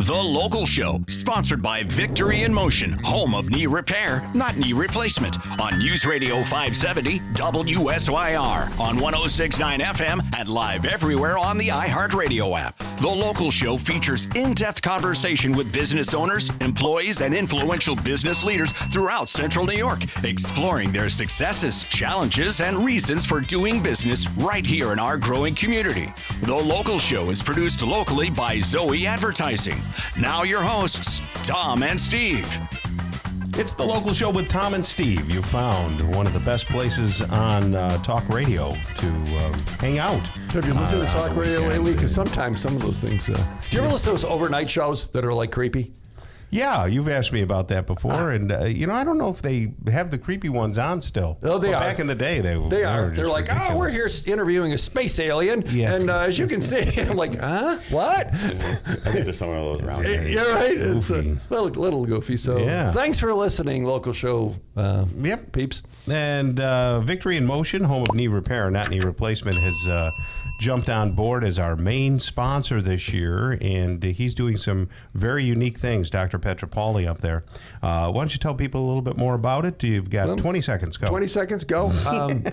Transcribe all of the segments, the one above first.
The Local Show, sponsored by Victory in Motion, home of knee repair, not knee replacement, on News Radio 570 WSYR, on 106.9 FM, and live everywhere on the iHeartRadio app. The Local Show features in-depth conversation with business owners, employees, and influential business leaders throughout Central New York, exploring their successes, challenges, and reasons for doing business right here in our growing community. The Local Show is produced locally by Zoe Advertising. Now your hosts, Tom and Steve. It's The Local Show with Tom and Steve. You found one of the best places on talk radio to hang out. Have you listened to talk radio lately? Because sometimes some of those things... do you ever listen to those overnight shows that are like creepy? Yeah, you've asked me about that before, and I don't know if they have the creepy ones on still. Oh, they are. Back in the day, they are. They're like, ridiculous. We're here interviewing a space alien, and as you can see, I'm like, what? I think there's some of those around here. Yeah, right. It's a little goofy. So, thanks for listening, Local Show. Peeps. And Victory in Motion, home of knee repair, not knee replacement, has jumped on board as our main sponsor this year, and he's doing some very unique things. Dr. Petropoli up there. Why don't you tell people a little bit more about it? You've got 20 seconds. Go. 20 seconds. Go.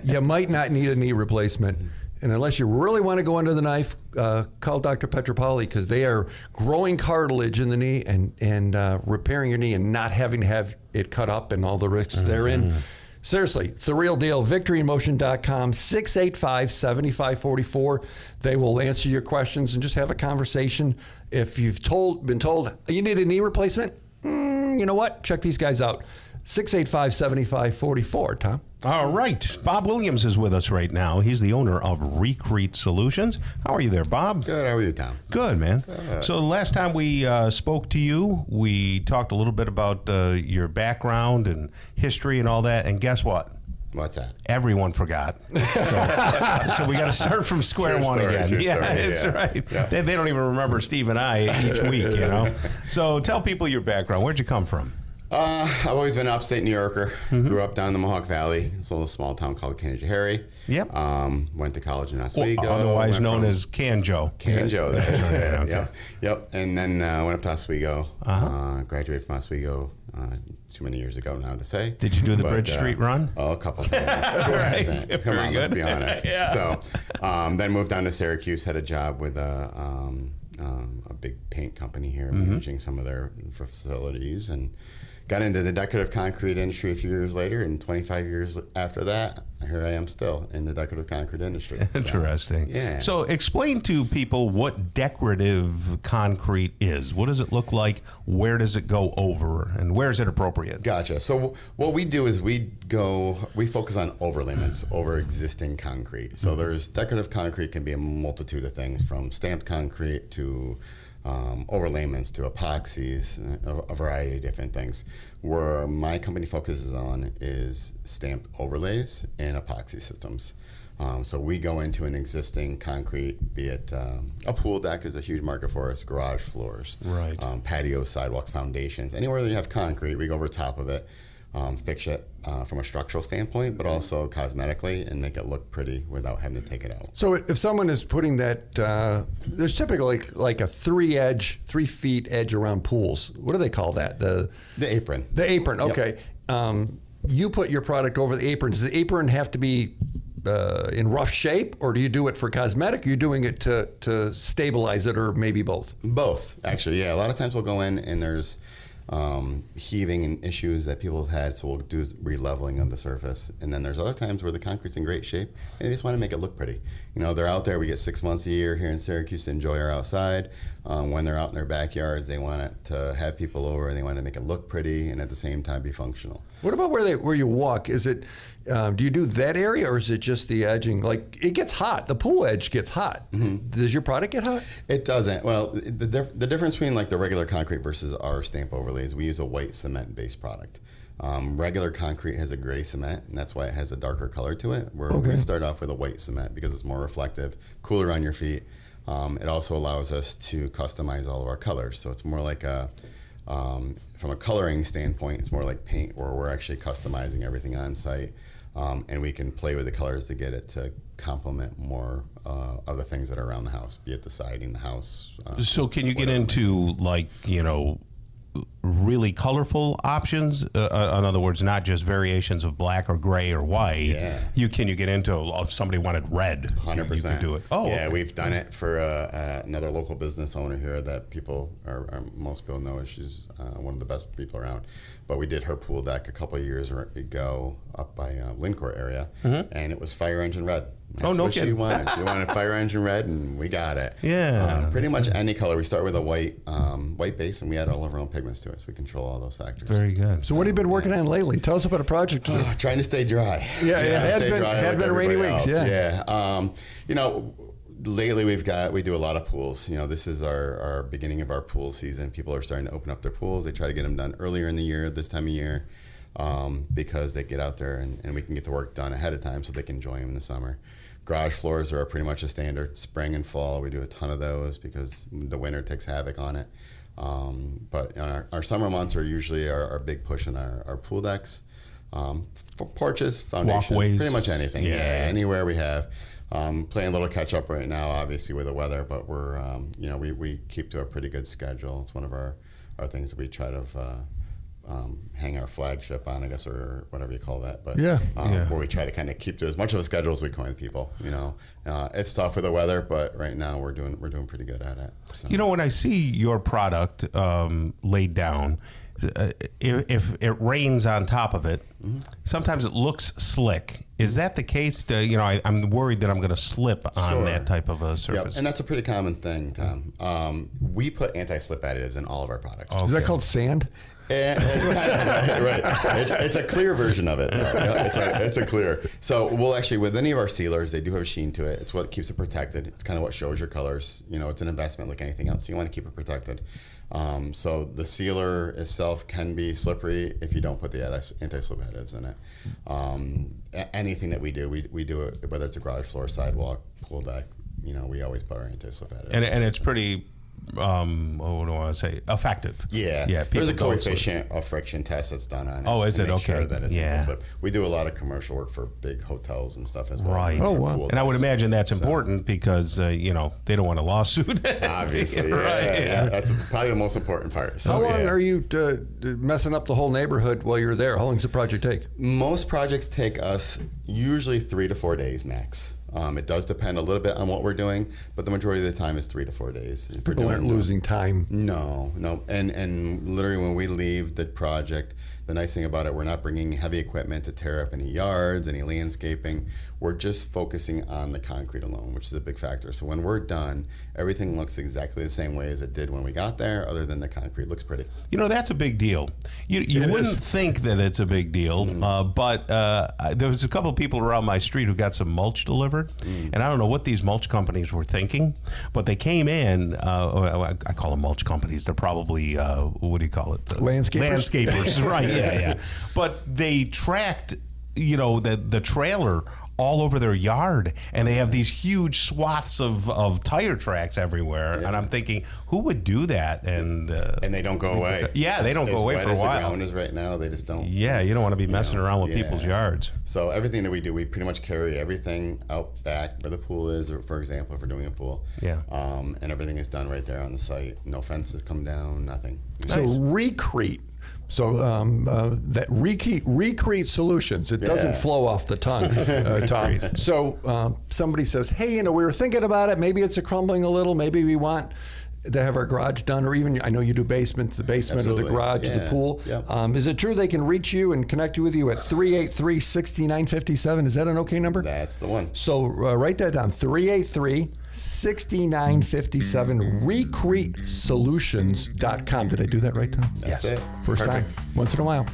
You might not need a knee replacement. And unless you really want to go under the knife, call Dr. Petropoli, because they are growing cartilage in the knee and repairing your knee and not having to have it cut up and all the risks therein. Seriously, it's the real deal. VictoryInMotion.com, 685-7544. They will answer your questions and just have a conversation. If you've been told you need a knee replacement, you know what? Check these guys out. 685-7544, Tom. All right. Bob Williams is with us right now. He's the owner of Recrete Solutions. How are you there, Bob? Good. How are you, Tom? Good, man. Good. So the last time we spoke to you, we talked a little bit about your background and history and all that. And guess what? What's that? Everyone forgot. So we got to start from square one again. That's right. Yeah. They don't even remember Steve and I each week, So tell people your background. Where'd you come from? I've always been an upstate New Yorker. Grew up down in the Mohawk Valley. It's a little small town called Canajoharie. Yep. Went to college in Oswego. Otherwise known as Canjo. Canjo. Okay. Yep. And then went up to Oswego. Graduated from Oswego too many years ago now to say. Did you do the Bridge Street run? Oh, a couple times. Right. Come on, let's be honest. So then moved down to Syracuse, had a job with a big paint company here, managing some of their facilities, and got into the decorative concrete industry a few years later, and 25 years after that, here I am still in the decorative concrete industry. Interesting. Yeah. So explain to people what decorative concrete is. What does it look like? Where does it go over? And where is it appropriate? Gotcha. So what we do is we focus on overlayments over existing concrete. So there's decorative concrete can be a multitude of things, from stamped concrete to overlayments to epoxies, a variety of different things. Where my company focuses on is stamped overlays and epoxy systems. So we go into an existing concrete, be it a pool deck is a huge market for us, garage floors, right, patios, sidewalks, foundations, anywhere that you have concrete, we go over top of it, fix it from a structural standpoint, but also cosmetically, and make it look pretty without having to take it out. So if someone is putting that, there's typically like a 3 feet edge around pools. What do they call that? The apron. The apron, okay. Yep. You put your product over the apron. Does the apron have to be in rough shape, or do you do it for cosmetic? Are you doing it to stabilize it, or maybe both? Both, actually, yeah. A lot of times we'll go in and there's heaving and issues that people have had, so we'll do re-leveling of the surface. And then there's other times where the concrete's in great shape and they just want to make it look pretty. They're out there. We get 6 months a year here in Syracuse to enjoy our outside. When they're out in their backyards, they want it to have people over, and they want to make it look pretty and at the same time be functional. What about where you walk? Is it do you do that area, or is it just the edging? Like, it gets hot. The pool edge gets hot. Does your product get hot? It doesn't. Well, the difference between like the regular concrete versus our stamp overlays, we use a white cement-based product. Regular concrete has a gray cement, and that's why it has a darker color to it. We start off with a white cement because it's more reflective, cooler on your feet. It also allows us to customize all of our colors. So it's more like from a coloring standpoint, it's more like paint, where we're actually customizing everything on site. and we can play with the colors to get it to complement more of the things that are around the house, be it the siding, the house. So can you get into really colorful options? In other words, not just variations of black or gray or white. Yeah. Can you get into if somebody wanted red? 100%. You could do it. Oh, yeah, okay. we've done it for another local business owner here that most people know. She's one of the best people around. But we did her pool deck a couple of years ago up by Lincourt area, and it was fire engine red. That's no what kidding. she wanted. She wanted fire engine red, and we got it. Yeah, pretty much any color. We start with a white base, and we add all of our own pigments to it, so we control all those factors. Very good. So what have you been working on lately? Tell us about a project. Trying to stay dry. Yeah, had been rainy weeks. Yeah. Lately we do a lot of pools. This is our beginning of our pool season. People are starting to open up their pools. They try to get them done earlier in the year, this time of year, because they get out there and we can get the work done ahead of time so they can enjoy them in the summer. Garage floors are pretty much a standard. Spring and fall, we do a ton of those because the winter takes havoc on it. But our summer months are usually our big push in our pool decks, for porches, foundations, walkways. Pretty much anything. Yeah. Anywhere we have. Playing a little catch up right now, obviously with the weather, but we're we keep to a pretty good schedule. It's one of our things that we try to hang our flagship on, I guess, or whatever you call that. But where we try to kind of keep to as much of a schedule as we can with people. It's tough with the weather, but right now we're doing pretty good at it. So. When I see your product laid down, if it rains on top of it, sometimes it looks slick. Is that the case? I'm worried that I'm going to slip on that type of a surface. Yep. And that's a pretty common thing, Tom. We put anti-slip additives in all of our products. Is that called sand? Right. It's a clear version of it. It's a clear. So we'll actually, with any of our sealers, they do have a sheen to it. It's what keeps it protected. It's kind of what shows your colors. It's an investment like anything else. So you want to keep it protected. So the sealer itself can be slippery if you don't put the anti-slip additives in it. Anything that we do, we do it, whether it's a garage floor, sidewalk, pool deck, we always put our anti-slip additives. And it's pretty, what do I want to say, effective. Yeah. There's a coefficient of friction test that's done on it. Oh, is it? Make Okay. Sure that it's Yeah. anti-slip. We do a lot of commercial work for big hotels and stuff as well. Right. Oh, wow. And I would imagine that's important because, they don't want a lawsuit. Obviously, Right, yeah. That's probably the most important part. So, How long are you messing up the whole neighborhood while you're there? How long does the project take? Most projects take us usually 3 to 4 days max. It does depend a little bit on what we're doing, but the majority of the time is 3 to 4 days. If People aren't losing time. No. And literally when we leave the project, the nice thing about it, we're not bringing heavy equipment to tear up any yards, any landscaping. We're just focusing on the concrete alone, which is a big factor. So when we're done, everything looks exactly the same way as it did when we got there, other than the concrete looks pretty. That's a big deal. You wouldn't think that it's a big deal, but there was a couple of people around my street who got some mulch delivered, and I don't know what these mulch companies were thinking, but they came in, I call them mulch companies, they're probably, what do you call it? Landscapers? Landscapers, right, yeah. But they tracked, the trailer all over their yard, and they have these huge swaths of tire tracks everywhere. And I'm thinking, who would do that? And they don't go away. Yeah, they don't go away for a while. As wet as the ground is right now, they just don't. Yeah, you don't want to be messing around with people's yards. So everything that we do, we pretty much carry everything out back where the pool is, or for example, if we're doing a pool. Yeah. And everything is done right there on the site. No fences come down, nothing. So Recrete. So that Recrete Solutions, it doesn't flow off the tongue, Tom. So somebody says, hey, we were thinking about it. Maybe it's crumbling a little. Maybe we want to have our garage done, or even, I know you do the basement Absolutely. of the garage, of the pool. Yep. Is it true they can reach you and connect with you at 383-6957? Is that an okay number? That's the one. So write that down, 383-6957, recretesolutions.com. Did I do that right, Tom? That's it. First Perfect. time, once in a while.